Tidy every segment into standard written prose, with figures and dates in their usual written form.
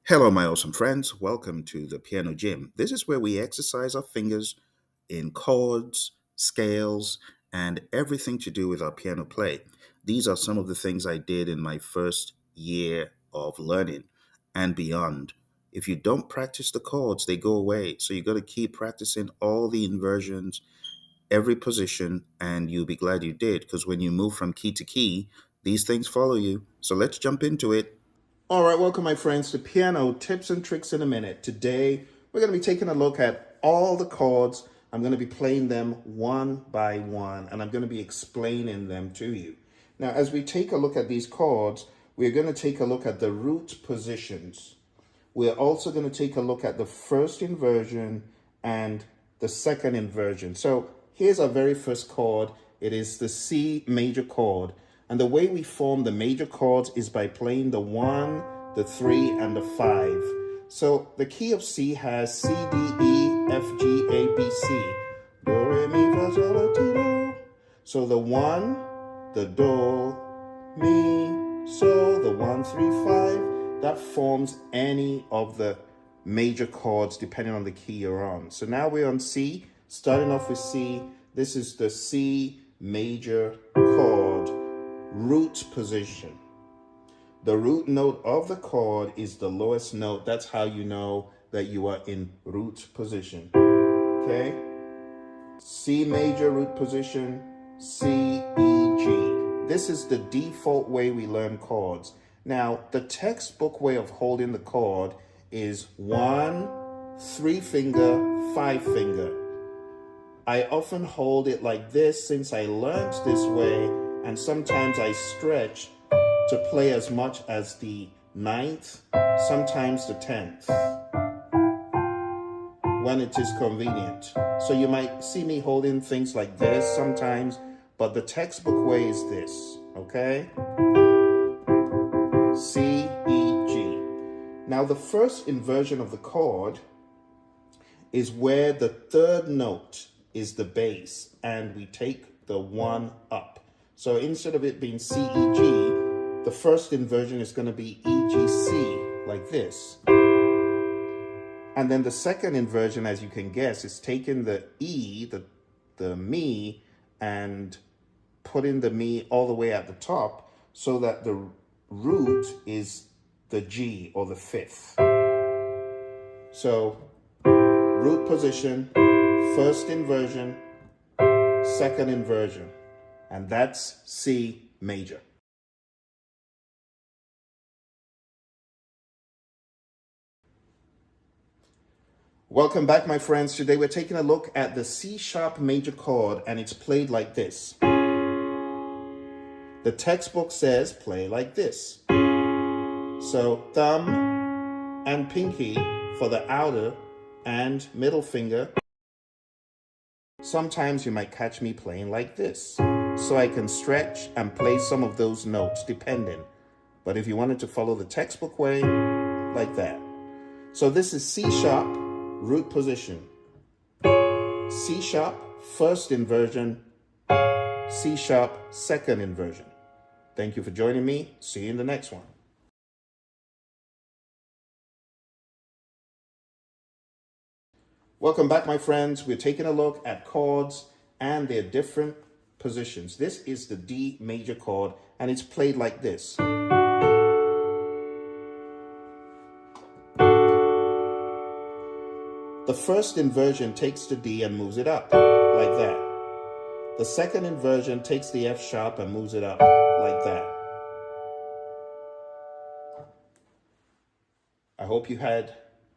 Hello, my awesome friends. Welcome to the Piano Gym. This is where we exercise our fingers in chords, scales, and everything to do with our piano play. These are some of the things I did in my first year of learning and beyond. If you don't practice the chords, they go away. So you got to keep practicing all the inversions, every position, and you'll be glad you did because when you move from key to key, these things follow you. So let's jump into it. All right, welcome, my friends, to Piano Tips and Tricks in a Minute. Today, we're going to be taking a look at all the chords. I'm going to be playing them one by one, and I'm going to be explaining them to you. Now, as we take a look at these chords, we're going to take a look at the root positions. We're also going to take a look at the first inversion and the second inversion. So here's our very first chord. It is the C major chord. And the way we form the major chords is by playing the 1, the 3, and the 5. So the key of C has C, D, E, F, G, A, B, C. Do, re, mi, fa, sol, la, ti, do. So the 1, the do, mi, so, the 1, 3, 5, that forms any of the major chords depending on the key you're on. So now we're on C, starting off with C. This is the C major chord. Root position. The root note of the chord is the lowest note. That's how you know that you are in root position. Okay? C major root position, C, E, G. This is the default way we learn chords. Now, the textbook way of holding the chord is 1, 3 finger, 5 finger. I often hold it like this since I learned this way, and sometimes I stretch to play as much as the 9th, sometimes the 10th, when it is convenient. So you might see me holding things like this sometimes, but the textbook way is this, okay? C, E, G. Now the first inversion of the chord is where the third note is the bass, and we take the 1 up. So instead of it being C, E, G, the first inversion is going to be E, G, C, like this. And then the second inversion, as you can guess, is taking the E, the mi, and putting the mi all the way at the top so that the root is the G, or the 5th. So root position, first inversion, second inversion. And that's C major. Welcome back, my friends. Today we're taking a look at the C sharp major chord, and it's played like this. The textbook says play like this. So thumb and pinky for the outer and middle finger. Sometimes you might catch me playing like this. So I can stretch and play some of those notes depending. But if you wanted to follow the textbook way, like that. So this is C sharp, root position. C sharp, first inversion. C sharp, second inversion. Thank you for joining me. See you in the next one. Welcome back, my friends. We're taking a look at chords and their different positions. This is the D major chord, and it's played like this. The first inversion takes the D and moves it up, like that. The second inversion takes the F sharp and moves it up, like that. I hope you had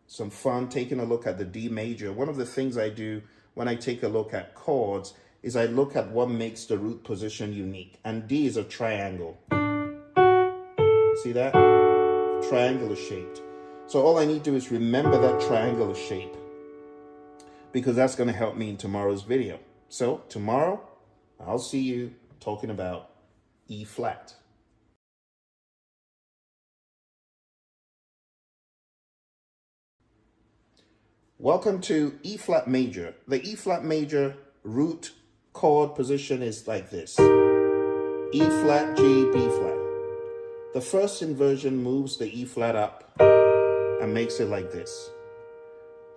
some fun taking a look at the D major. One of the things I do when I take a look at chords is I look at what makes the root position unique. And D is a triangle. See that? Triangular shaped. So all I need to do is remember that triangular shape, because that's going to help me in tomorrow's video. So tomorrow, I'll see you talking about E flat. Welcome to E flat major. The E flat major root chord position is like this. E flat, G, B flat. The first inversion moves the E flat up and makes it like this.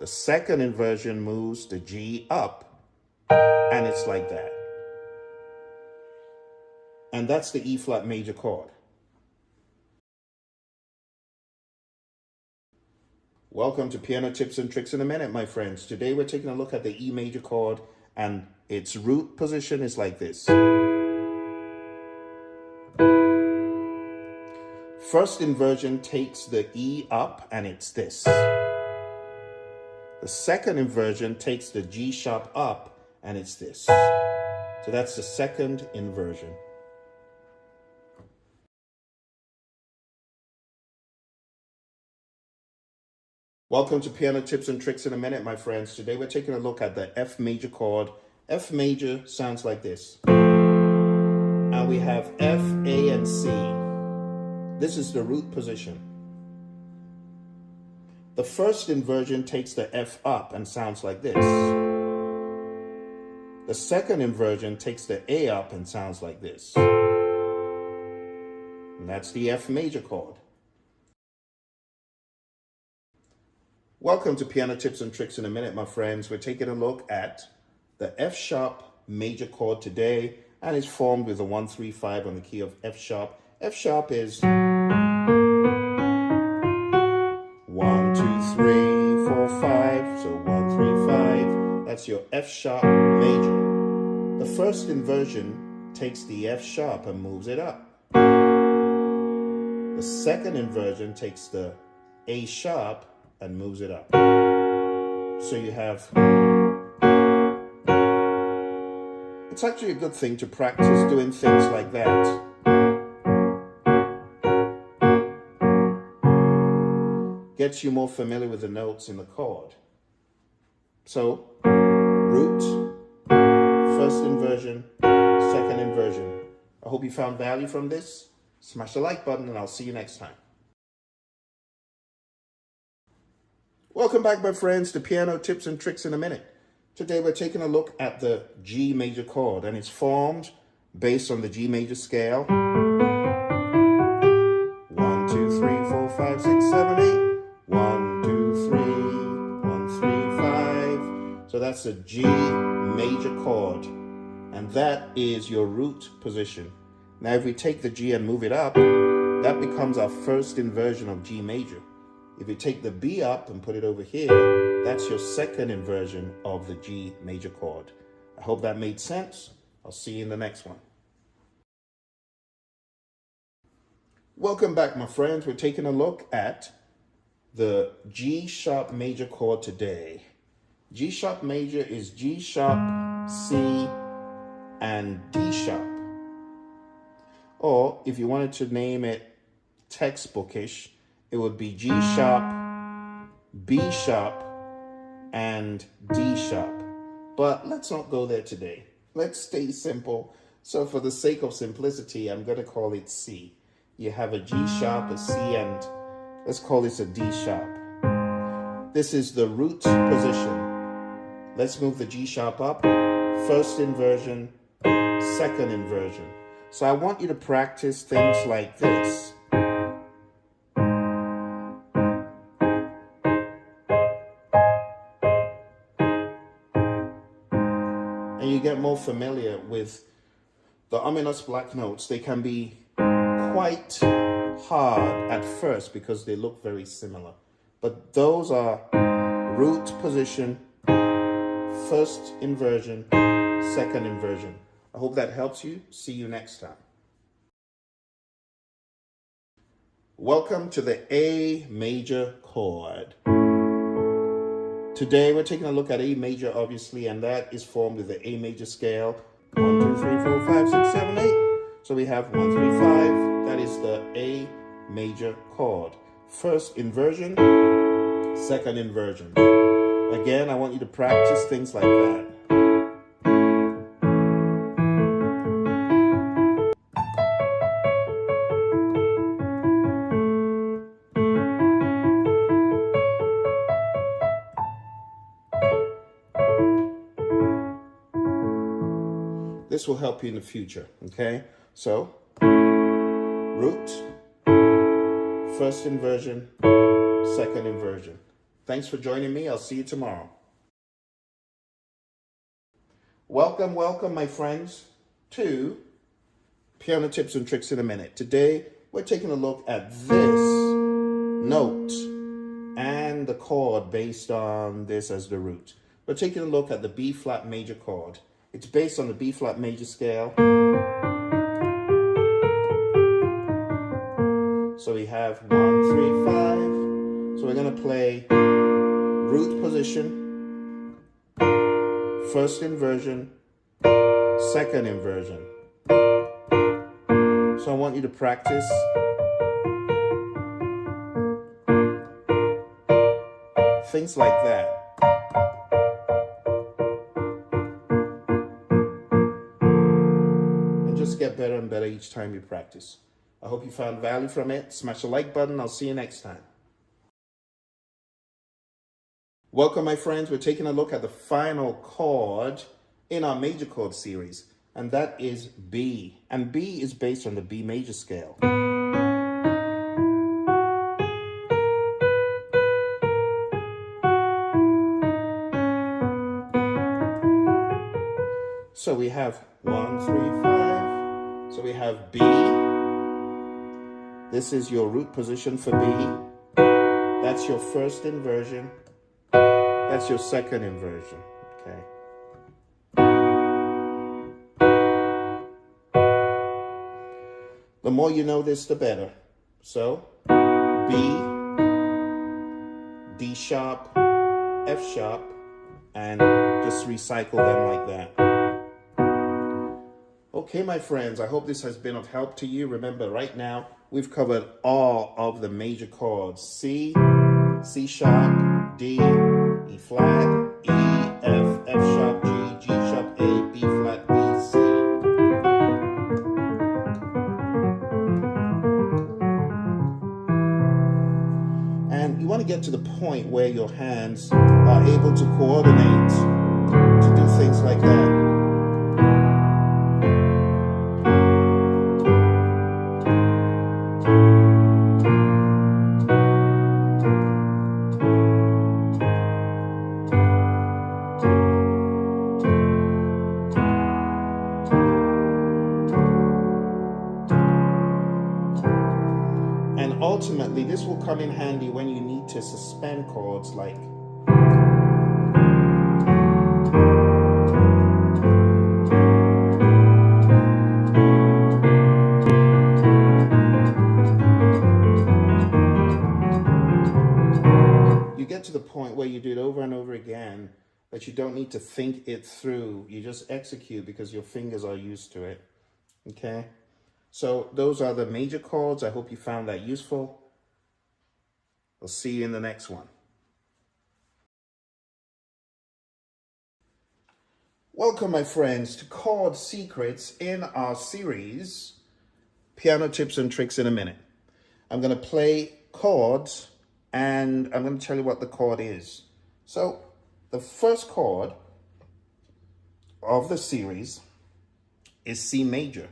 The second inversion moves the G up, and it's like that. And that's the E flat major chord. Welcome to Piano Tips and Tricks in a Minute, my friends. Today we're taking a look at the E major chord, and its root position is like this. First inversion takes the E up, and it's this. The second inversion takes the G sharp up, and it's this. So that's the second inversion. Welcome to Piano Tips and Tricks in a Minute, my friends. Today we're taking a look at the F major chord. F major sounds like this. And we have F, A, and C. This is the root position. The first inversion takes the F up and sounds like this. The second inversion takes the A up and sounds like this. And that's the F major chord. Welcome to Piano Tips and Tricks in a Minute, my friends. We're taking a look at the F sharp major chord today, and it's formed with a 1-3-5 on the key of F sharp. F sharp is 1, 2, 3, 4, 5. So 1, 3, 5. That's your F sharp major. The first inversion takes the F sharp and moves it up. The second inversion takes the A sharp and moves it up. So you have, it's actually a good thing to practice doing things like that. Gets you more familiar with the notes in the chord. So, root, first inversion, second inversion. I hope you found value from this. Smash the like button and I'll see you next time. Welcome back, my friends, to Piano Tips and Tricks in a Minute. Today we're taking a look at the G major chord, and it's formed based on the G major scale. 1, 2, 3, 4, 5, 6, 7, 8. 1, 2, 3, 1, 3, 5. So that's a G major chord, and that is your root position. Now if we take the G and move it up, that becomes our first inversion of G major. If you take the B up and put it over here, that's your second inversion of the G major chord. I hope that made sense. I'll see you in the next one. Welcome back, my friends. We're taking a look at the G sharp major chord today. G sharp major is G sharp, C, and D sharp. Or if you wanted to name it textbookish, it would be G sharp, B sharp, and D sharp. But let's not go there today. Let's stay simple. So for the sake of simplicity, I'm going to call it C. You have a G sharp, a C, and let's call this a D sharp. This is the root position. Let's move the G sharp up. First inversion, second inversion. So I want you to practice things like this. And you get more familiar with the ominous black notes. They can be quite hard at first because they look very similar. But those are root position, first inversion, second inversion. I hope that helps you. See you next time. Welcome to the A major chord. Today we're taking a look at A major, obviously, and that is formed with the A major scale. 1, 2, 3, 4, 5, 6, 7, 8. So we have 1, 3, 5. That is the A major chord. First inversion, second inversion. Again, I want you to practice things like that. This will help you in the future, okay? So, root, first inversion, second inversion. Thanks for joining me. I'll see you tomorrow. Welcome, welcome, my friends, to Piano Tips and Tricks in a Minute. Today, we're taking a look at this note and the chord based on this as the root. We're taking a look at the B flat major chord. It's based on the B flat major scale. So we have 1, 3, 5. So we're going to play root position, first inversion, second inversion. So I want you to practice. Things like that. And just get better and better each time you practice. I hope you found value from it. Smash the like button. I'll see you next time. Welcome, my friends. We're taking a look at the final chord in our major chord series, and that is B. And B is based on the B major scale. So we have 1, 3, 5. So we have B. This is your root position for B. That's your first inversion. That's your second inversion. Okay. The more you know this, the better. So B, D sharp, F sharp, and just recycle them like that. Okay, my friends, I hope this has been of help to you. Remember, right now, we've covered all of the major chords. C, C sharp, D, E flat, E, F, F sharp, G, G sharp, A, B flat, B, C. And you want to get to the point where your hands are able to coordinate to do things like that. And ultimately, this will come in handy when you need to suspend chords like. You get to the point where you do it over and over again, that you don't need to think it through. You just execute because your fingers are used to it. Okay? So those are the major chords. I hope you found that useful. I'll see you in the next one. Welcome, my friends, to Chord Secrets in our series, Piano Tips and Tricks in a Minute. I'm going to play chords, and I'm going to tell you what the chord is. So the first chord of the series is C major.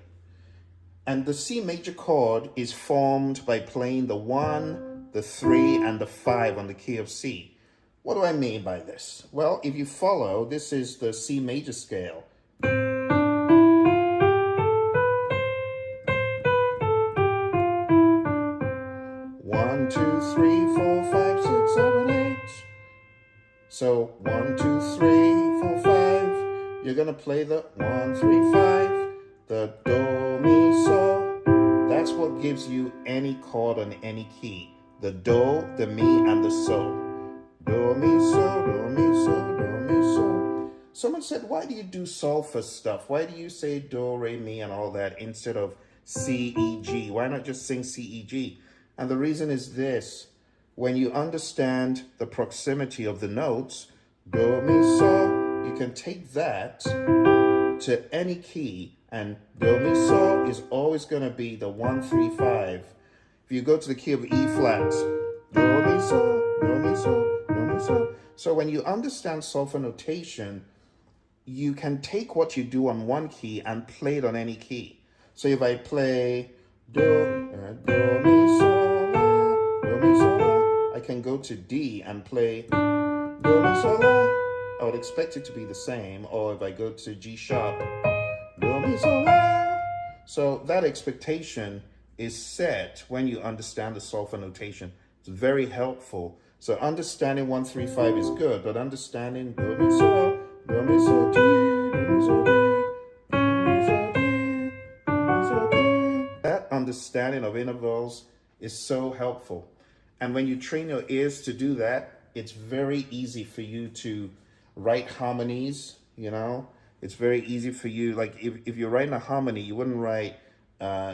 And the C major chord is formed by playing the 1, the 3, and the 5 on the key of C. What do I mean by this? Well, if you follow, this is the C major scale. 1, 2, 3, 4, 5, 6, 7, 8. So 1, 2, 3, 4, 5. You're gonna play the 1, 3, 5, the do, mi, so. That's what gives you any chord on any key. The do, the mi, and the so. Do, mi, so, do, mi, so, do, mi, so. Someone said, why do you do Solfa stuff? Why do you say do, re, mi, and all that instead of C, E, G? Why not just sing C, E, G? And the reason is this. When you understand the proximity of the notes, do, mi, so, you can take that to any key, and do, mi, so is always going to be the 1, 3, 5. If you go to the key of E flat, do, mi, so, do, mi, so, do, mi, so. So when you understand Solfa notation, you can take what you do on one key and play it on any key. So if I play do, do, mi, so, la, do, mi, so, la, I can go to D and play do, mi, sol, la. I would expect it to be the same. Or if I go to G sharp, do, mi, sol, la. So that expectation is set when you understand the solfa notation. It's very helpful. So understanding 1, 3, 5 is good, but understanding do, mi, sol, do, mi, sol, D, do, mi, sol, D, do, mi, sol, D, do, mi, sol, D. That understanding of intervals is so helpful. And when you train your ears to do that, it's very easy for you to write harmonies, you know? It's very easy for you, like if you're writing a harmony, you wouldn't write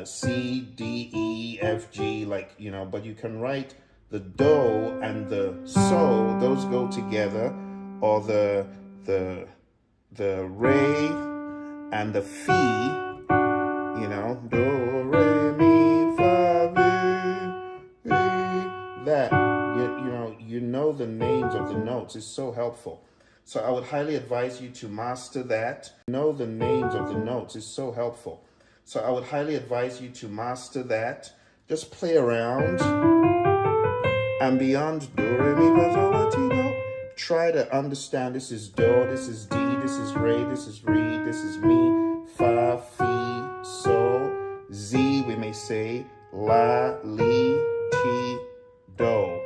C, D, E, F, G, like, you know, but you can write the do and the so, those go together, or the re and the fi, you know, do, re, mi, fa, mi, re, that, you know the names of the notes is so helpful. So I would highly advise you to master that. Know the names of the notes is so helpful. So I would highly advise you to master that. Just play around. And beyond do, re, mi, fa, sol, la, ti, do, try to understand this is do, this is D, this is re, this is re, this is mi, fa, fi, sol, Z, we may say, la, li, ti, do.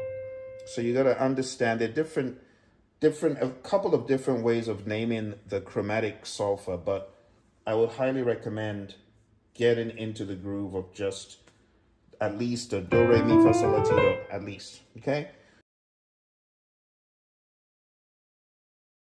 So you got to understand the a couple of different ways of naming the chromatic solfa, but I would highly recommend getting into the groove of just at least a do, re, mi, fa, sol, la, ti, do, at least, okay?